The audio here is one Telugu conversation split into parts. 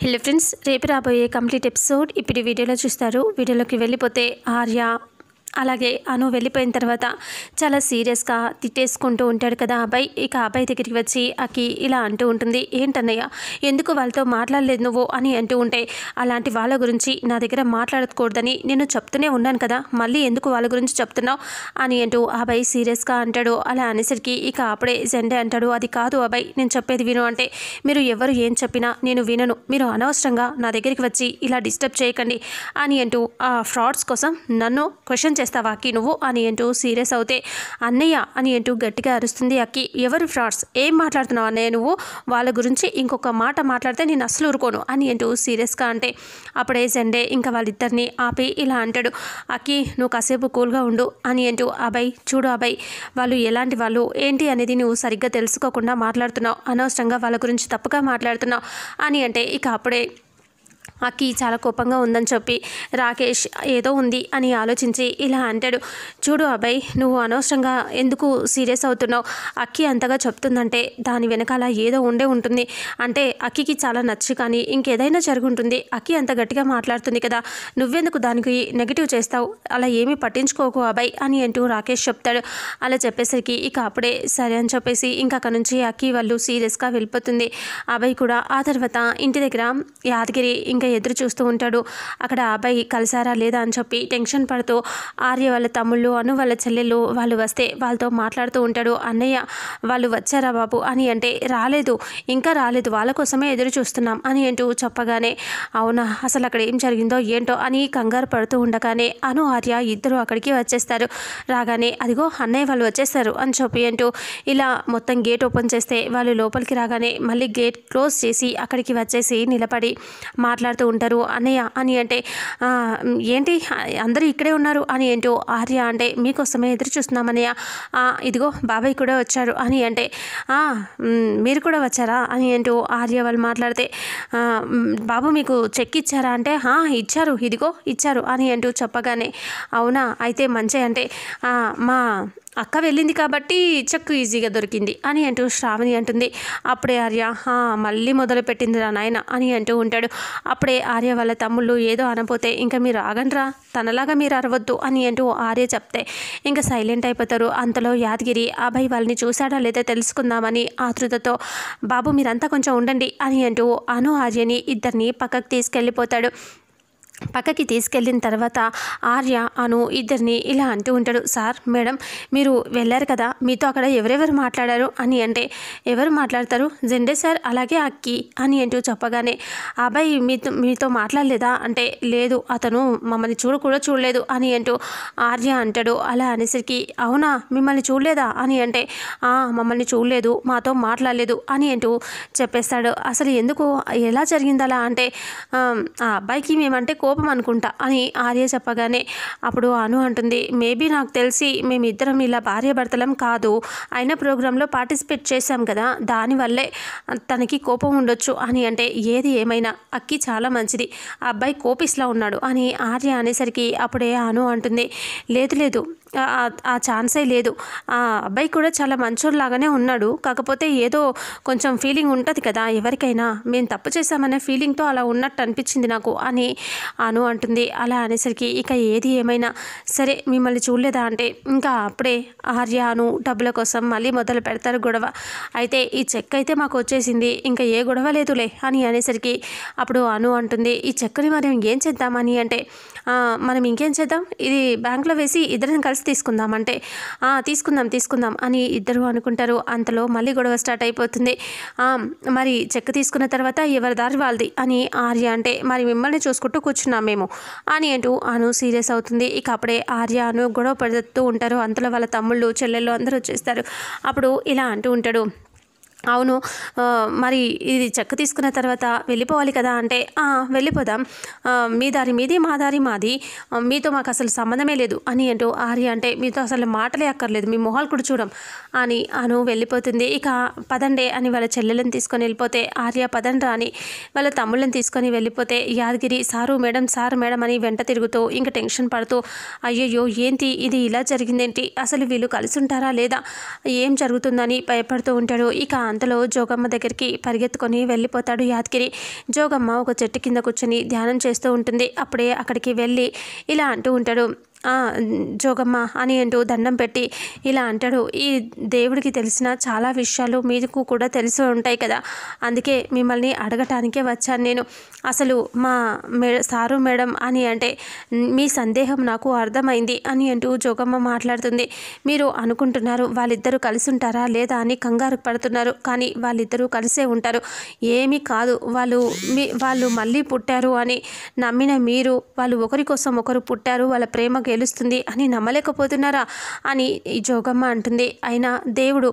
హలో ఫ్రెండ్స్, రేపు రాబోయే కంప్లీట్ ఎపిసోడ్ ఇప్పుడు వీడియోలో చూస్తారు. వీడియోలోకి వెళ్ళిపోతే ఆర్య అలాగే అను వెళ్ళిపోయిన తర్వాత చాలా సీరియస్గా తిట్టేసుకుంటూ ఉంటాడు కదా అబ్బాయి. ఇక అబ్బాయి దగ్గరికి వచ్చి అక్కి ఇలా అంటూ ఉంటుంది, ఏంటన్నయ్య ఎందుకు వాళ్ళతో మాట్లాడలేదు నువ్వు అని అంటూ ఉంటే, అలాంటి వాళ్ళ గురించి నా దగ్గర మాట్లాడకూడదని నేను చెప్తూనే ఉన్నాను కదా, మళ్ళీ ఎందుకు వాళ్ళ గురించి చెప్తున్నావు అని అంటూ అబ్బాయి సీరియస్గా అంటాడు. అలా అనేసరికి ఇక అప్పుడే జెండే అంటాడు, అది కాదు అబ్బాయి, నేను చెప్పేది విను అంటే, మీరు ఎవరు ఏం చెప్పినా నేను వినను, మీరు అనవసరంగా నా దగ్గరికి వచ్చి ఇలా డిస్టర్బ్ చేయకండి అని అంటూ ఆ ఫ్రాడ్స్ కోసం నన్ను క్వశ్చన్ చేస్తావా అక్కి నువ్వు అని అంటూ సీరియస్ అవుతే, అన్నయ్య అని అంటూ గట్టిగా అరుస్తుంది అక్కి. ఎవరు ఫ్రాడ్స్, ఏం మాట్లాడుతున్నావు అన్నయ్య నువ్వు, వాళ్ళ గురించి ఇంకొక మాట మాట్లాడితే నేను అసలు ఊరుకోను అని అంటూ సీరియస్గా అంటే, అప్పుడే జెండే ఇంకా వాళ్ళిద్దరిని ఆపి ఇలా అంటాడు, అక్కి నువ్వు కాసేపు కూల్గా ఉండు అని అంటూ, అబ్బాయి చూడు అబ్బాయి, వాళ్ళు ఎలాంటి వాళ్ళు ఏంటి అనేది నువ్వు సరిగ్గా తెలుసుకోకుండా మాట్లాడుతున్నావు, అనవసరంగా వాళ్ళ గురించి తప్పుగా మాట్లాడుతున్నావు అని అంటే, ఇక అప్పుడే అక్కి చాలా కోపంగా ఉందని చెప్పి రాకేష్ ఏదో ఉంది అని ఆలోచించి ఇలా అంటాడు, చూడు అబ్బాయి నువ్వు అనవసరంగా ఎందుకు సీరియస్ అవుతున్నావు, అక్కి అంతగా చెప్తుందంటే దాని వెనకాల ఏదో ఉండే ఉంటుంది, అంటే అక్కికి చాలా నచ్చి కానీ ఇంకేదైనా జరుగుంటుంది, అక్కి అంత గట్టిగా మాట్లాడుతుంది కదా, నువ్వెందుకు దానికి నెగిటివ్ చేస్తావు, అలా ఏమీ పట్టించుకోకు అబ్బాయి అని అంటూ రాకేష్ చెప్తాడు. అలా చెప్పేసరికి ఇక అప్పుడే సరే అని చెప్పేసి ఇంకా అక్కడ నుంచి అక్కి వాళ్ళు సీరియస్గా వెళ్ళిపోతుంది. అబ్బాయి కూడా ఆ తర్వాత ఇంటి దగ్గర యాదగిరి ఇంకా ఎదురు చూస్తూ ఉంటాడు. అక్కడ అబ్బాయి కలిసారా లేదా అని చెప్పి టెన్షన్ పడుతూ ఆర్య వాళ్ళ తమ్ముళ్ళు అను వాళ్ళ చెల్లెళ్ళు వాళ్ళు వస్తే వాళ్ళతో మాట్లాడుతూ ఉంటాడు. అన్నయ్య వాళ్ళు వచ్చారా బాబు అని అంటే, రాలేదు ఇంకా రాలేదు, వాళ్ళ కోసమే ఎదురు చూస్తున్నాం అని అంటూ చెప్పగానే, అవునా అసలు అక్కడ ఏం జరిగిందో ఏంటో అని కంగారు పడుతూ ఉండగానే అను ఆర్య ఇద్దరు అక్కడికి వచ్చేస్తారు. రాగానే అదిగో అన్నయ్య వాళ్ళు వచ్చేస్తారు అని చెప్పి అంటూ ఇలా మొత్తం గేట్ ఓపెన్ చేస్తే వాళ్ళు లోపలికి రాగానే మళ్ళీ గేట్ క్లోజ్ చేసి అక్కడికి వచ్చేసి నిలబడి మాట్లాడుతూ ఉంటారు. అన్నయ్య అని అంటే, ఏంటి అందరూ ఇక్కడే ఉన్నారు అని ఏంటో ఆర్య అంటే, మీకోసమే ఎదురు చూస్తున్నాం అన్నయ్య, ఇదిగో బాబాయ్ కూడా వచ్చారు అని అంటే, మీరు కూడా వచ్చారా అని ఏంటో ఆర్య వాళ్ళు మాట్లాడితే, బాబు మీకు చెక్ ఇచ్చారా అంటే, ఇచ్చారు ఇదిగో ఇచ్చారు అని అంటూ చెప్పగానే, అవునా అయితే మంచి అంటే, మా అక్క వెళ్ళింది కాబట్టి చెక్ ఈజీగా దొరికింది అని అంటూ శ్రావణి అంటుంది. అప్పుడే ఆర్య మళ్ళీ మొదలు పెట్టిందిరా నాయన అని అంటూ ఉంటాడు. అప్పుడే ఆర్య వాళ్ళ తమ్ముళ్ళు ఏదో అనపోతే, ఇంకా మీరు ఆగండ్రా తనలాగా మీరు అరవద్దు అని అంటూ ఆర్య చెప్తే ఇంకా సైలెంట్ అయిపోతారు. అంతలో యాదగిరి అబ్బాయి వాళ్ళని చూశాడా లేదా తెలుసుకుందామని ఆతృతతో, బాబు మీరంతా కొంచెం ఉండండి అని అంటూ అను ఆర్యని ఇద్దరిని పక్కకు తీసుకెళ్ళిపోతాడు. పక్కకి తీసుకెళ్ళిన తర్వాత ఆర్య అను ఇద్దరిని ఇలా అంటూ ఉంటాడు, సార్ మేడం మీరు వెళ్ళారు కదా, మీతో అక్కడ ఎవరెవరు మాట్లాడారు అని అంటే, ఎవరు మాట్లాడతారు జెండే సార్ అలాగే అక్కి అని అంటూ చెప్పగానే, అబ్బాయి మీతో మాట్లాడలేదా అంటే, లేదు అతను మమ్మల్ని చూడలేదు అని అంటూ ఆర్య అంటాడు. అలా అనేసరికి, అవునా మిమ్మల్ని చూడలేదా అని అంటే, మమ్మల్ని చూడలేదు మాతో మాట్లాడలేదు అని అంటూ చెప్పేస్తాడు. అసలు ఎందుకు ఎలా జరిగింది అలా అంటే, ఆ అబ్బాయికి మేమంటే కోపం అనుకుంటా అని ఆర్య చెప్పగానే అప్పుడు అను అంటుంది, మేబీ నాకు తెలిసి మేమిద్దరం ఇలా భార్యాభర్తలం కాదు, అయినా ప్రోగ్రాంలో పార్టిసిపేట్ చేశాం కదా, దానివల్లే తనకి కోపం ఉండొచ్చు అని అంటే, ఏది ఏమైనా అక్కి చాలా మంచిది, ఆ అబ్బాయి కోపిస్లా ఉన్నాడు అని ఆర్య అనేసరికి అప్పుడే అను అంటుంది, లేదు ఆ ఛాన్సే లేదు, ఆ అబ్బాయి కూడా చాలా మంచోళ్ళలాగానే ఉన్నాడు, కాకపోతే ఏదో కొంచెం ఫీలింగ్ ఉంటుంది కదా ఎవరికైనా, మేము తప్పు చేశామనే ఫీలింగ్తో అలా ఉన్నట్టు అనిపించింది నాకు అని అను అంటుంది. అలా అనేసరికి ఇక ఏది ఏమైనా సరే మిమ్మల్ని చూడలేదా అంటే, ఇంకా అప్పుడే ఆర్య అను డబ్బుల కోసం మళ్ళీ మొదలు పెడతారు గొడవ. అయితే ఈ చెక్ అయితే మాకు వచ్చేసింది, ఇంకా ఏ గొడవ లేదులే అని అనేసరికి అప్పుడు అను అంటుంది, ఈ చెక్కుని మనం ఏం చేద్దామని అంటే, మనం ఇంకేం చేద్దాం, ఇది బ్యాంకులో వేసి ఇద్దరిని కలిసి తీసుకుందామంటే, తీసుకుందాం అని ఇద్దరు అనుకుంటారు. అంతలో మళ్ళీ గొడవ స్టార్ట్ అయిపోతుంది. మరి చెక్ తీసుకున్న తర్వాత ఎవరి దారి వాళ్ళది అని ఆర్య అంటే, మరి మిమ్మల్ని చూసుకుంటూ కూర్చున్నాం మేము అని అంటూ అను సీరియస్ అవుతుంది. ఇక అప్పుడే ఆర్య అను గొడవ పడుతూ ఉంటారు. అంతలో వాళ్ళ తమ్ముళ్ళు చెల్లెళ్ళు అందరూ వచ్చేస్తారు. అప్పుడు ఇలా అంటూ ఉంటాడు, అవును మరి ఇది చెక్ తీసుకున్న తర్వాత వెళ్ళిపోవాలి కదా అంటే, వెళ్ళిపోదాం, మీ దారి మీది మా దారి మాది, మీతో మాకు అసలు సంబంధమే లేదు అని అంటూ ఆర్య అంటే, మీతో అసలు మాటలే అక్కర్లేదు, మీ మొహాలు కూడా చూడం అని అను వెళ్ళిపోతుంది. ఇక పదండే అని వాళ్ళ చెల్లెలను తీసుకొని వెళ్ళిపోతే ఆర్య పదండ్రా అని వాళ్ళ తమ్ముళ్ళని తీసుకొని వెళ్ళిపోతే, యాదగిరి సారు మేడం అని వెంట తిరుగుతూ ఇంకా టెన్షన్ పడుతూ, అయ్యయ్యో ఏంటి ఇది ఇలా జరిగిందేంటి, అసలు వీళ్ళు కలిసి ఉంటారా లేదా, ఏం జరుగుతుందని భయపడుతూ ఉంటాడు. ఇక అంతలో జోగమ్మ దగ్గరికి పరిగెత్తుకొని వెళ్ళిపోతాడు యాదగిరి. జోగమ్మ ఒక చెట్టు కింద కూర్చొని ధ్యానం చేస్తూ ఉంటుంది. అప్పుడే అక్కడికి వెళ్ళి ఇలా అంటూ ఉంటాడు, జోగమ్మ అని అంటూ దండం పెట్టి ఇలా అంటాడు, ఈ దేవుడికి తెలిసిన చాలా విషయాలు మీకు కూడా తెలిసి ఉంటాయి కదా, అందుకే మిమ్మల్ని అడగటానికే వచ్చాను నేను. అసలు మా సారు మేడం అని అంటే మీ సందేహం నాకు అర్థమైంది అని అంటూ జోగమ్మ మాట్లాడుతుంది. మీరు అనుకుంటున్నారు వాళ్ళిద్దరూ కలిసి ఉంటారా లేదా అని కంగారు పడుతున్నారు, కానీ వాళ్ళిద్దరూ కలిసే ఉంటారు. ఏమీ కాదు, వాళ్ళు మళ్ళీ పుట్టారు అని నమ్మిన మీరు వాళ్ళు ఒకరి కోసం ఒకరు పుట్టారు, వాళ్ళ ప్రేమ గెలుస్తుంది అని నమ్మలేకపోతున్నారా అని ఈ జోగమ్మ అంటుంది. అయినా దేవుడు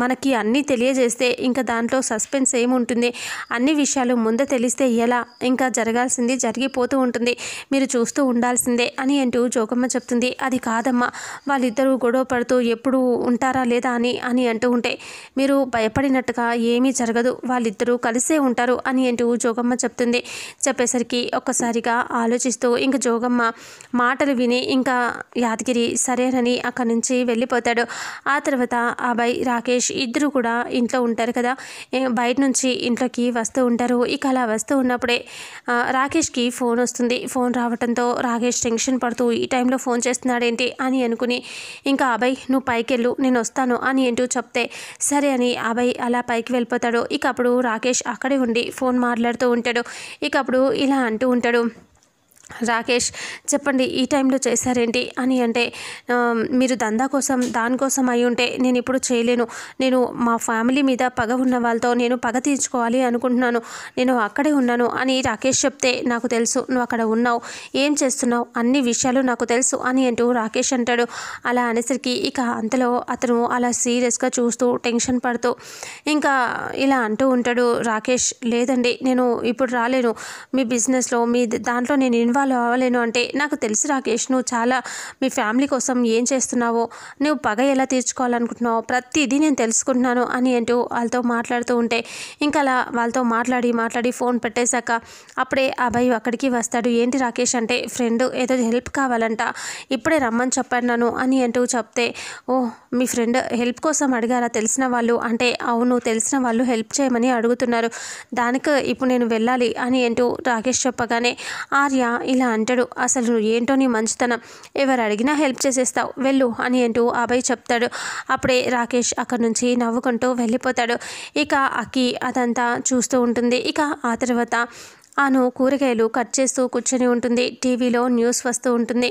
మనకి అన్నీ తెలియజేస్తే ఇంకా దాంట్లో సస్పెన్స్ ఏముంటుంది, అన్ని విషయాలు ముందే తెలిస్తే ఎలా, ఇంకా జరగాల్సింది జరిగిపోతూ ఉంటుంది, మీరు చూస్తూ ఉండాల్సిందే అని అంటూ జోగమ్మ చెప్తుంది. అది కాదమ్మా, వాళ్ళిద్దరూ గొడవ పడుతూ ఎప్పుడు ఉంటారా లేదా అని అంటూ ఉంటే మీరు భయపడినట్టుగా ఏమీ జరగదు, వాళ్ళిద్దరూ కలిసే ఉంటారు అని అంటూ జోగమ్మ చెప్తుంది. చెప్పేసరికి ఒక్కసారిగా ఆలోచిస్తూ ఇంక జోగమ్మ మాటలు విని ఇంకా యాదగిరి సరేనని అక్కడి నుంచి వెళ్ళిపోతాడు. ఆ తర్వాత అభయ్ రాకేష్ ఇద్దరు కూడా ఇంట్లో ఉంటారు కదా, బయట నుంచి ఇంట్లోకి వస్తూ ఉంటారు. ఇక అలా వస్తూ ఉన్నప్పుడే రాకేష్కి ఫోన్ వస్తుంది. ఫోన్ రావడంతో రాకేష్ టెన్షన్ పడుతూ ఈ టైంలో ఫోన్ చేస్తున్నాడేంటి అని అనుకుని ఇంకా అభయ్ నువ్వు పైకి వెళ్ళు నేను వస్తాను అని అంటూ చెప్తే సరే అని అభయ్ అలా పైకి వెళ్ళిపోతాడు. ఇక అప్పుడు రాకేష్ అక్కడే ఉండి ఫోన్ మాట్లాడుతూ ఉంటాడు. ఇక అప్పుడు ఇలా అంటూ ఉంటాడు, రాకేష్ చెప్పండి ఈ టైంలో చేశారేంటి అని అంటే మీరు దందా కోసం దానికోసం అయి ఉంటే నేను ఇప్పుడు చేయలేను, నేను మా ఫ్యామిలీ మీద పగ ఉన్న వాళ్ళతో నేను పగ తీర్చుకోవాలి అనుకుంటున్నాను, నేను అక్కడే ఉన్నాను అని రాకేష్ చెప్తే నాకు తెలుసు నువ్వు అక్కడ ఉన్నావు, ఏం చేస్తున్నావు అన్ని విషయాలు నాకు తెలుసు అని అంటూ రాకేష్ అంటాడు. అలా అనేసరికి ఇక అంతలో అతను అలా సీరియస్గా చూస్తూ టెన్షన్ పడుతూ ఇంకా ఇలా అంటూ ఉంటాడు, రాకేష్ లేదండి నేను ఇప్పుడు రాలేను, మీ బిజినెస్లో మీ దాంట్లో నేను ఇన్వాల్వ్ అవ్వలేను అంటే నాకు తెలుసు రాకేష్ నువ్వు చాలా మీ ఫ్యామిలీ కోసం ఏం చేస్తున్నావో, నువ్వు పగ ఎలా తీర్చుకోవాలనుకుంటున్నావు ప్రతిదీ నేను తెలుసుకుంటున్నాను అని అంటూ వాళ్ళతో మాట్లాడుతూ ఉంటే ఇంకా అలా వాళ్ళతో మాట్లాడి ఫోన్ పెట్టేశాక అప్పుడే అభయ్ అక్కడికి వస్తాడు. ఏంటి రాకేష్ అంటే ఫ్రెండ్ ఏదో హెల్ప్ కావాలంట ఇప్పుడే రమ్మని చెప్పాను అని అంటూ చెప్తే ఓ మీ ఫ్రెండ్ హెల్ప్ కోసం అడిగారా తెలిసిన వాళ్ళు అంటే అవును తెలిసిన వాళ్ళు హెల్ప్ చేయమని అడుగుతున్నారు, దానికి ఇప్పుడు నేను వెళ్ళాలి అని అంటూ రాకేష్ చెప్పగానే ఆర్య ఇలా అంటాడు, అసలు నువ్వు ఏంటో నీ మంచితనం, ఎవరు అడిగినా హెల్ప్ చేసేస్తావు వెళ్ళు అని అంటూ అభయ్ చెప్తాడు. అప్పుడే రాకేష్ అక్కడి నుంచి నవ్వుకుంటూ వెళ్ళిపోతాడు. ఇక అక్కి అదంతా చూస్తూ ఉంటుంది. ఇక ఆ తర్వాత ఆను కూరగాయలు కట్ చేస్తూ కూర్చొని ఉంటుంది. టీవీలో న్యూస్ వస్తూ ఉంటుంది.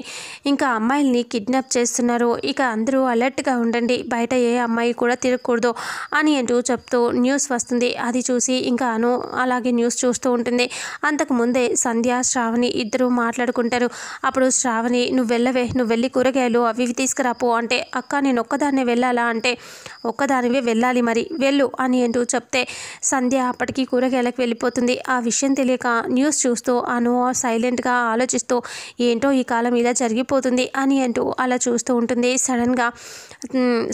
ఇంకా అమ్మాయిల్ని కిడ్నాప్ చేస్తున్నారు, ఇక అందరూ అలర్ట్గా ఉండండి, బయట ఏ అమ్మాయి కూడా తిరగకూడదు అని అంటూ చెప్తూ న్యూస్ వస్తుంది. అది చూసి ఇంకా అను అలాగే న్యూస్ చూస్తూ ఉంటుంది. అంతకుముందే సంధ్య శ్రావణి ఇద్దరు మాట్లాడుకుంటారు. అప్పుడు శ్రావణి నువ్వు వెళ్ళి కూరగాయలు అవి ఇవి తీసుకురాపో అంటే అక్క నేను ఒక్కదాన్నే వెళ్ళాలా అంటే ఒక్కదానివే వెళ్ళాలి మరి వెళ్ళు అని అంటూ చెప్తే సంధ్య అప్పటికి కూరగాయలకు వెళ్ళిపోతుంది. ఆ విషయం తెలియక న్యూస్ చూస్తూ అను సైలెంట్గా ఆలోచిస్తూ ఏంటో ఈ కాలం ఇలా జరిగిపోతుంది అని అంటూ అలా చూస్తూ ఉంటుంది. సడన్గా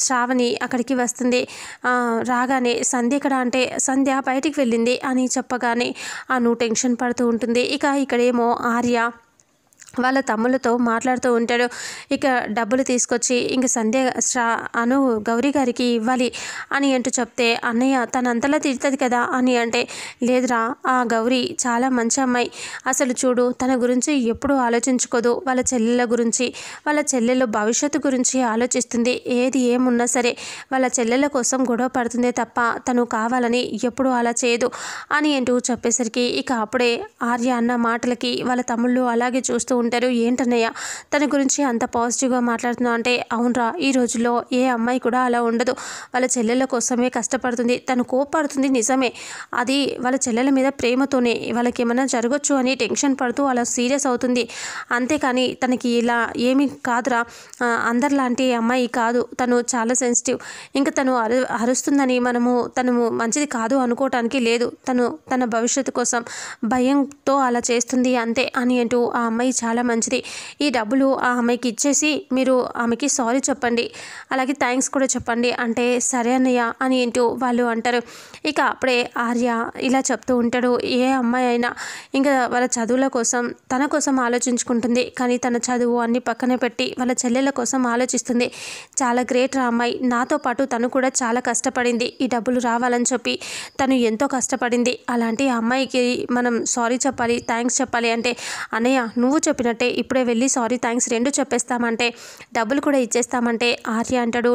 శ్రావణి అక్కడికి వస్తుంది. రాగానే సంధ్య ఎక్కడ అంటే సంధ్య బయటికి వెళ్ళింది అని చెప్పగానే అను టెన్షన్ పడుతూ ఉంటుంది. ఇక్కడేమో ఆర్య వాళ్ళ తమ్ముళ్ళతో మాట్లాడుతూ ఉంటాడు. ఇక డబ్బులు తీసుకొచ్చి ఇంక సంధ్య అను గౌరీ గారికి ఇవ్వాలి అని అంటూ చెప్తే అన్నయ్య తనంతలా తిడుతుంది కదా అని అంటే లేదురా ఆ గౌరీ చాలా మంచి అమ్మాయి, అసలు చూడు తన గురించి ఎప్పుడూ ఆలోచించుకోదు, వాళ్ళ చెల్లెల గురించి వాళ్ళ చెల్లెల భవిష్యత్తు గురించి ఆలోచిస్తుంది, ఏది ఏమున్నా సరే వాళ్ళ చెల్లెల కోసం గొడవ పడుతుందే తప్ప తను కావాలని ఎప్పుడూ అలా చేయదు అని అంటూ చెప్పేసరికి ఇక అప్పుడే ఆర్య అన్న మాటలకి వాళ్ళ తమ్ముళ్ళు అలాగే చూస్తూ ఉంటారు. ఏంటన్నయ్య తన గురించి అంత పాజిటివ్గా మాట్లాడుతున్నావు అంటే అవునరా ఈ రోజుల్లో ఏ అమ్మాయి కూడా అలా ఉండదు, వాళ్ళ చెల్లెల కోసమే కష్టపడుతుంది, తను కోపడుతుంది నిజమే, అది వాళ్ళ చెల్లెల మీద ప్రేమతోనే వాళ్ళకి ఏమైనా జరగచ్చు అని టెన్షన్ పడుతూ అలా సీరియస్ అవుతుంది, అంతేకాని తనకి ఇలా ఏమీ కాదురా, అందరిలాంటి అమ్మాయి కాదు, తను చాలా సెన్సిటివ్, ఇంకా తను అరుస్తుందని తను మంచిది కాదు అనుకోవటానికి లేదు, తన భవిష్యత్తు కోసం భయంతో అలా చేస్తుంది అంతే అని అంటూ ఆ అమ్మాయి చాలా చాలా మంచిది. ఈ డబ్బులు ఆ అమ్మాయికి ఇచ్చేసి మీరు ఆమెకి సారీ చెప్పండి, అలాగే థ్యాంక్స్ కూడా చెప్పండి అంటే సరే అన్నయ్య అని ఏంటో వాళ్ళు అంటారు. ఇక అప్పుడే ఆర్య ఇలా చెప్తూ ఉంటాడు. ఏ అమ్మాయి అయినా ఇంకా వాళ్ళ చదువుల కోసం తన కోసం ఆలోచించుకుంటుంది, కానీ తన చదువు అన్ని పక్కన పెట్టి వాళ్ళ చెల్లెల కోసం ఆలోచిస్తుంది. చాలా గ్రేట్ రా అమ్మాయి. నాతో పాటు తను కూడా చాలా కష్టపడింది ఈ డబ్బులు రావాలని చెప్పి. తను ఎంతో కష్టపడింది. అలాంటి అమ్మాయికి మనం సారీ చెప్పాలి, థ్యాంక్స్ చెప్పాలి అంటే అన్నయ్య నువ్వు చెప్పినట్టే ఇప్పుడే వెళ్ళి సారీ థ్యాంక్స్ రెండు చెప్పేస్తామంటే డబ్బులు కూడా ఇచ్చేస్తామంటే ఆర్య అంటాడు,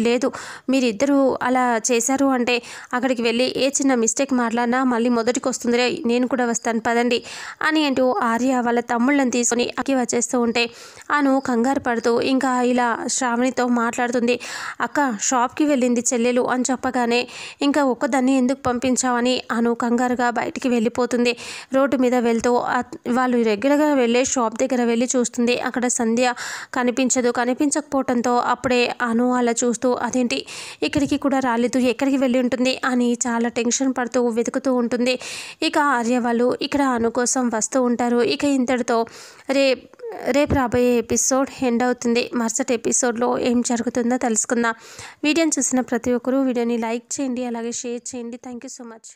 లేదు మీరిద్దరూ అలా చేశారు అంటే అక్కడికి వెళ్ళి ఏ చిన్న మిస్టేక్ మాట్లాడినా మళ్ళీ మొదటికి వస్తుందిరే, నేను కూడా వస్తాను పదండి అని అంటూ ఆర్య వాళ్ళ తమ్ముళ్ళని తీసుకొని అక్కి వచ్చేస్తూ ఉంటే అను కంగారు పడుతూ ఇంకా ఇలా శ్రావణితో మాట్లాడుతుంది. అక్క షాప్కి వెళ్ళింది చెల్లెలు అని చెప్పగానే ఇంకా ఒక్కదాన్ని ఎందుకు పంపించావని అను కంగారుగా బయటికి వెళ్ళిపోతుంది. రోడ్డు మీద వెళ్తూ వాళ్ళు రెగ్యులర్గా వెళ్ళే షాప్ దగ్గర వెళ్ళి చూస్తుంది. అక్కడ సంధ్య కనిపించకపోవడంతో అప్పుడే అను అలా చూస్తూ అదేంటి ఇక్కడికి కూడా రాలేదు, ఎక్కడికి వెళ్ళి ఉంటుంది అని చాలా టెన్షన్ పడుతూ వెతుకుతూ ఉంటుంది. ఇక ఆర్య వాళ్ళు ఇక్కడ అను కోసం వస్తూ ఉంటారు. ఇక ఇంతటితో రేపు రాబోయే ఎపిసోడ్ ఎండ్ అవుతుంది. మరుసటి ఎపిసోడ్లో ఏం జరుగుతుందో తెలుసుకుందాం. వీడియోని చూసిన ప్రతి ఒక్కరూ వీడియోని లైక్ చేయండి, అలాగే షేర్ చేయండి. Thank you so much.